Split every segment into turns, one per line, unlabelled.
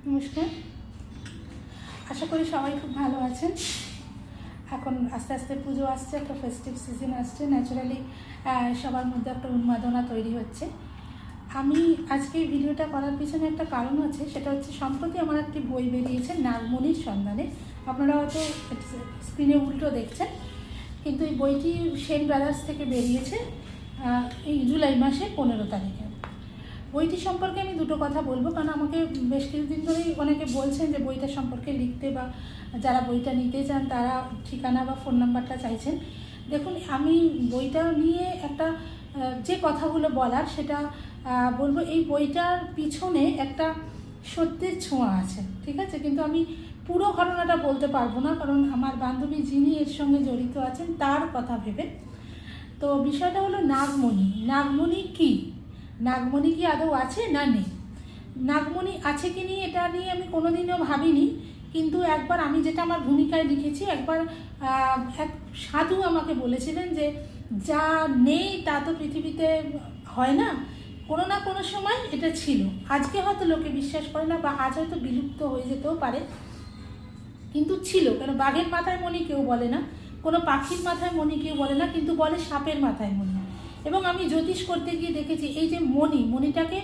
নমস্কার, আশা করি সবাই খুব ভালো আছেন। এখন আস্তে আস্তে পুজো আসছে, একটা ফেস্টিভ সিজন আসছে, ন্যাচারালি সবার মধ্যে একটা উন্মাদনা তৈরি হচ্ছে। আমি আজকে এই ভিডিওটা করার পিছনে একটা কারণ আছে, সেটা হচ্ছে সম্প্রতি আমার একটি বই বেরিয়েছে নাগমণির সন্ধানে। আপনারা হয়তো স্ক্রিনে উল্টো দেখছেন, কিন্তু এই বইটি সেন ব্রাদার্স থেকে বেরিয়েছে এই জুলাই মাসে 15 তারিখে। বইটি সম্পর্কে আমি দুটো কথা বলবো, কারণ আমাকে বেশ কিছুদিন ধরেই অনেকে বলছেন যে বইটা সম্পর্কে লিখতে, বা যারা বইটা নিতে চান তারা ঠিকানা বা ফোন নাম্বারটা চাইছেন। দেখুন, আমি বইটা নিয়ে একটা যে কথাগুলো বলার সেটা বলবো। এই বইটার পিছনে একটা সত্যের ছোঁয়া আছে, ঠিক আছে, কিন্তু আমি পুরো ঘটনাটা বলতে পারবো না, কারণ আমার বান্ধবী যিনি এর সঙ্গে জড়িত আছেন তার কথা ভেবে। তো বিষয়টা হলো নাগমণি। নাগমণি কী? নাগমণি কি আদৌ আছে না নেই? নাগমণি আছে কি নেই এটা নিয়ে আমি কোনোদিনও ভাবিনি, কিন্তু একবার আমি যেটা আমার ভূমিকায় লিখেছি, একবার এক সাধু আমাকে বলেছিলেন যে যা নেই তা তো পৃথিবীতে হয় না, কোনো না কোনো সময় এটা ছিল। আজকে হয়তো লোকে বিশ্বাস করে না, বা আজ হয়তো বিলুপ্ত হয়ে যেতেও পারে, কিন্তু ছিল। কেন বাঘের মাথায় মণি কেউ বলে না, কোনো পাখির মাথায় মণি কেউ বলে না, কিন্তু বলে সাপের মাথায় মণি। এবং আমি জ্যোতিষ করতে গিয়ে দেখেছি এই যে মণিটাকে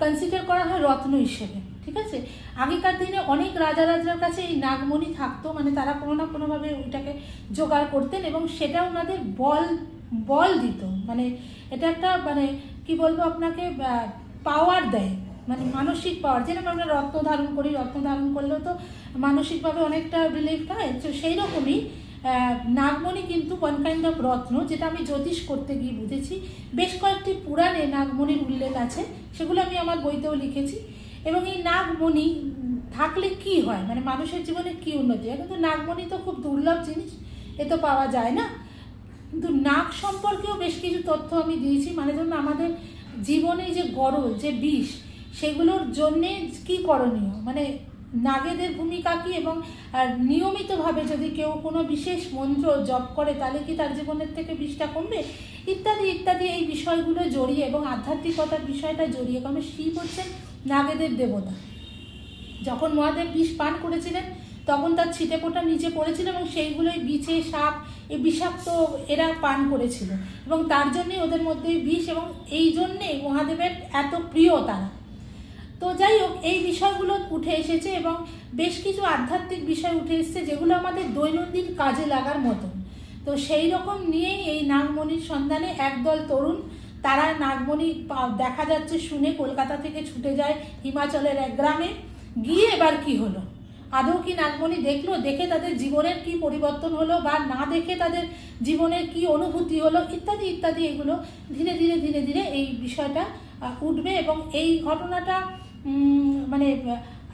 কনসিডার করা হয় রত্ন হিসেবে, ঠিক আছে। আগেকার দিনে অনেক রাজার কাছে এই নাগমণি থাকতো, মানে তারা কোনো না কোনোভাবে ওইটাকে জোগাড় করতেন, এবং সেটা ওনাদের বল দিত। মানে এটা একটা মানে কি বলবো আপনাকে, পাওয়ার দেয়, মানে মানসিক পাওয়ার। যেরকম আমরা রত্ন ধারণ করি, রত্ন ধারণ করলেও তো মানসিকভাবে অনেকটা রিলিফ পায়, তো সেই রকমই নাগমণি কিন্তু ওয়ান কাইন্ড অফ রত্ন, যেটা আমি জ্যোতিষ করতে গিয়ে বুঝেছি। বেশ কয়েকটি পুরাণে নাগমণির উল্লেখ আছে, সেগুলো আমি আমার বইতেও লিখেছি। এবং এই নাগমণি থাকলে কি হয়, মানে মানুষের জীবনে কি উন্নতি হয়। কিন্তু নাগমণি তো খুব দুর্লভ জিনিস, এ তো পাওয়া যায় না। কিন্তু নাগ সম্পর্কেও বেশ কিছু তথ্য আমি দিয়েছি, মানে ধরুন আমাদের জীবনে যে গরল, যে বিষ, সেগুলোর জন্যে কি করণীয়, মানে নাগেদের ভূমিকা কী, এবং নিয়মিতভাবে যদি কেউ কোনো বিশেষ মন্ত্র জপ করে তাহলে কি তার জীবনের থেকে বিষটা কমবে, ইত্যাদি ইত্যাদি এই বিষয়গুলো জড়িয়ে, এবং আধ্যাত্মিকতার বিষয়টা জড়িয়ে। কারণ শিব হচ্ছেন নাগেদের দেবতা। যখন মহাদেব বিষ পান করেছিলেন তখন তার ছিটে ফোঁটা নিচে পড়েছিল, এবং সেইগুলোই বিছে সাপ এই বিষাক্ত এরা পান করেছিল, এবং তার জন্যেই ওদের মধ্যে বিষ, এবং এই জন্যেই মহাদেবের এত প্রিয় তারা। তো যাই হোক, এই বিষয়গুলো উঠে এসেছে, এবং বেশ কিছু আধ্যাত্মিক বিষয় উঠে এসেছে যেগুলো আমাদের দৈনন্দিন কাজে লাগার মতন। তো সেই রকম নিয়েই এই নাগমণির সন্ধানে একদল তরুণ, তারা নাগমণি দেখা যাচ্ছে শুনে কলকাতা থেকে ছুটে যায় হিমাচলের এক গ্রামে গিয়ে। এবার কি হলো, আদৌ কি নাগমণি দেখলো, দেখে তাদের জীবনের কি পরিবর্তন হলো, বা না দেখে তাদের জীবনের কি অনুভূতি হলো, ইত্যাদি ইত্যাদি, এগুলো ধীরে ধীরে ধীরে ধীরে এই বিষয়টা উঠবে। এবং এই ঘটনাটা মানে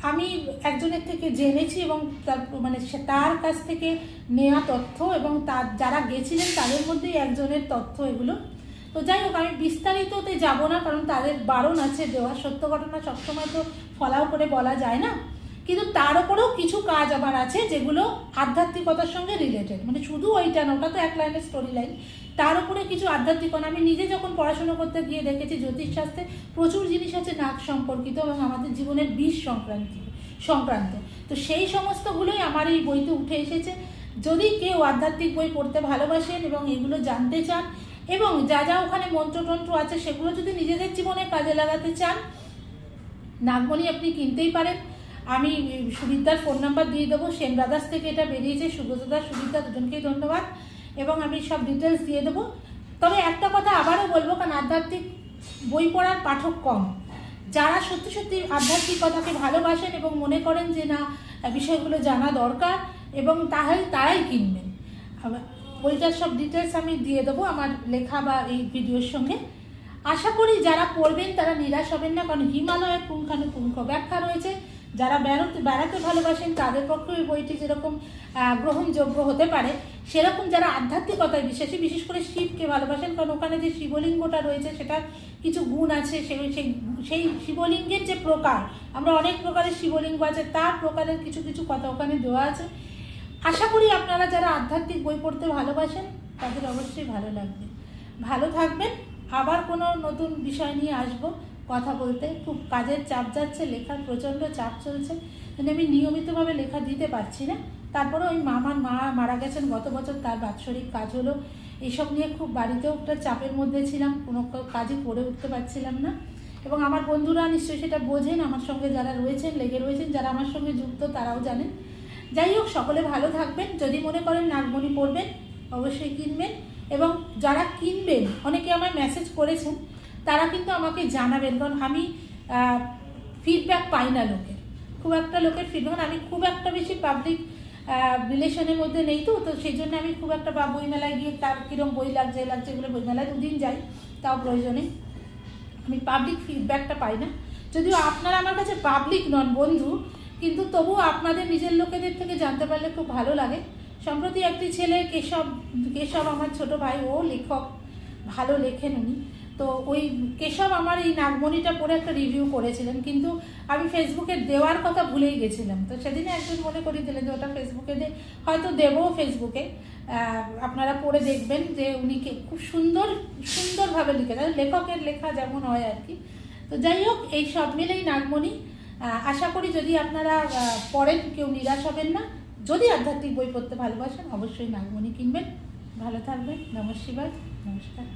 আমি একজনের থেকে জেনেছি, এবং তার মানে তার কাছ থেকে নেওয়া তথ্য, এবং তার যারা গেছিলেন তাদের মধ্যেই একজনের তথ্য এগুলো। তো যাই হোক, আমি বিস্তারিততে যাব না, কারণ তাদের বারণ আছে দেওয়া। সত্য ঘটনা সবসময় তো ফলাও করে বলা যায় না, কিন্তু তার উপরেও কিছু কাজ আবার আছে যেগুলো আধ্যাত্মিকতার সঙ্গে রিলেটেড, মানে শুধু ওইটা না, ওটা তো এক লাইনের স্টোরি লাইন, তার উপরে কিছু আধ্যাত্মিকতা। আমি নিজে যখন পড়াশোনা করতে গিয়ে দেখেছি জ্যোতিষশাস্ত্রে প্রচুর জিনিস আছে নাগ সম্পর্কিত, এবং আমাদের জীবনের বিষ সংক্রান্ত। তো সেই সমস্তগুলোই আমার এই বইতে উঠে এসেছে। যদি কেউ আধ্যাত্মিক বই পড়তে ভালোবাসেন এবং এগুলো জানতে চান, এবং যা যা ওখানে মন্ত্রতন্ত্র আছে সেগুলো যদি নিজেদের জীবনে কাজে লাগাতে চান, নাগমণি আপনি কিনতেই পারেন। আমি সুবিদ্যার ফোন নাম্বার দিয়ে দেবো, সেন ব্রাদার্স থেকে এটা বেরিয়েছে। সুব্রতদা, সুবিদ্যা দুজনকেই ধন্যবাদ, এবং আমি সব ডিটেলস দিয়ে দেবো। তবে একটা কথা আবারও বলবো, কারণ আধ্যাত্মিক বই পড়ার পাঠক কম। যারা সত্যি সত্যি আধ্যাত্মিকতাকে ভালোবাসেন এবং মনে করেন যে না বিষয়গুলো জানা দরকার, এবং তারাই কিনবেন। বইটার সব ডিটেলস আমি দিয়ে দেবো আমার লেখা বা এই ভিডিওর সঙ্গে। আশা করি যারা পড়বেন তারা নিরাশ হবেন না, কারণ হিমালয়ের পুঙ্খানুপুঙ্খ ব্যাখ্যা রয়েছে। যারা বেড়াতে ভালোবাসেন তাদের পক্ষে ওই বইটি যেরকম গ্রহণযোগ্য হতে পারে, সেরকম যারা আধ্যাত্মিকতায় বিশ্বাসী, বিশেষ করে শিবকে ভালোবাসেন, কারণ ওখানে যে শিবলিঙ্গটা রয়েছে সেটার কিছু গুণ আছে। সেই শিবলিঙ্গের যে প্রকার, আমরা অনেক প্রকারের শিবলিঙ্গ আছে, তার প্রকারের কিছু কিছু কথা ওখানে দেওয়া আছে। আশা করি আপনারা যারা আধ্যাত্মিক বই পড়তে ভালোবাসেন তাদের অবশ্যই ভালো লাগবে। ভালো থাকবেন, আবার কোনো নতুন বিষয় নিয়ে আসবো। কথা বলতে। খুব কাজের চাপ যাচ্ছে, লেখার প্রচণ্ড চাপ চলছে, মানে আমি নিয়মিতভাবে লেখা দিতে পারছি না। তারপরে ওই আমার মা মারা গেছেন গত বছর, তার বাৎসরিক কাজ হলো, এইসব নিয়ে খুব বাড়িতেও একটা চাপের মধ্যে ছিলাম, কোনো কাজই করে উঠতে পারছিলাম না। এবং আমার বন্ধুরা নিশ্চয়ই সেটা বোঝেন, আমার সঙ্গে যারা রয়েছেন, লেগে রয়েছেন, যারা আমার সঙ্গে যুক্ত তারাও জানেন। যাই হোক, সকলে ভালো থাকবেন। যদি মনে করেন নাগমণি পড়বেন অবশ্যই কিনবেন, এবং যারা কিনবেন অনেকে আমায় মেসেজ করেছেন, তারা কিন্তু আমাকে জানাবেন, কারণ আমি ফিডব্যাক পাই না লোকের, খুব একটা লোকের ফিডব্যাক, আমি খুব একটা বেশি পাবলিক রিলেশনের মধ্যে নেই, তো সেই জন্য আমি খুব একটা বইমেলায় গিয়ে তার কীরকম বই লাগছে এগুলো, বইমেলায় দুদিন যাই তাও প্রয়োজনে, আমি পাবলিক ফিডব্যাকটা পাই না। যদিও আপনারা আমার কাছে পাবলিক নন বন্ধু, কিন্তু তবুও আপনাদের নিজের লোকেদের থেকে জানতে পারলে খুব ভালো লাগে। সম্প্রতি একটি ছেলে কেশব আমার ছোট ভাই, ও লেখক, ভালো লেখেন উনি, তো ওই কেশব আমার এই নাগমণিটা পড়ে একটা রিভিউ করেছিলেন, কিন্তু আমি ফেসবুকে দেওয়ার কথা ভুলেই গেছিলাম। তো সেদিনে একজন মনে করিয়ে দিলেন যে ওটা ফেসবুকে হয়তো দেবো ফেসবুকে, আপনারা পড়ে দেখবেন যে উনি খুব সুন্দরভাবে লিখেছেন, লেখকের লেখা যেমন হয় আর কি। তো যাই হোক, এই সব মিলেই নাগমণি, আশা করি যদি আপনারা পড়েন কেউ নিরাশ হবেন না। যদি আধ্যাত্মিক বই পড়তে ভালোবাসেন অবশ্যই নাগমণি কিনবেন। ভালো থাকবেন। নমঃ শিবায়। নমস্কার।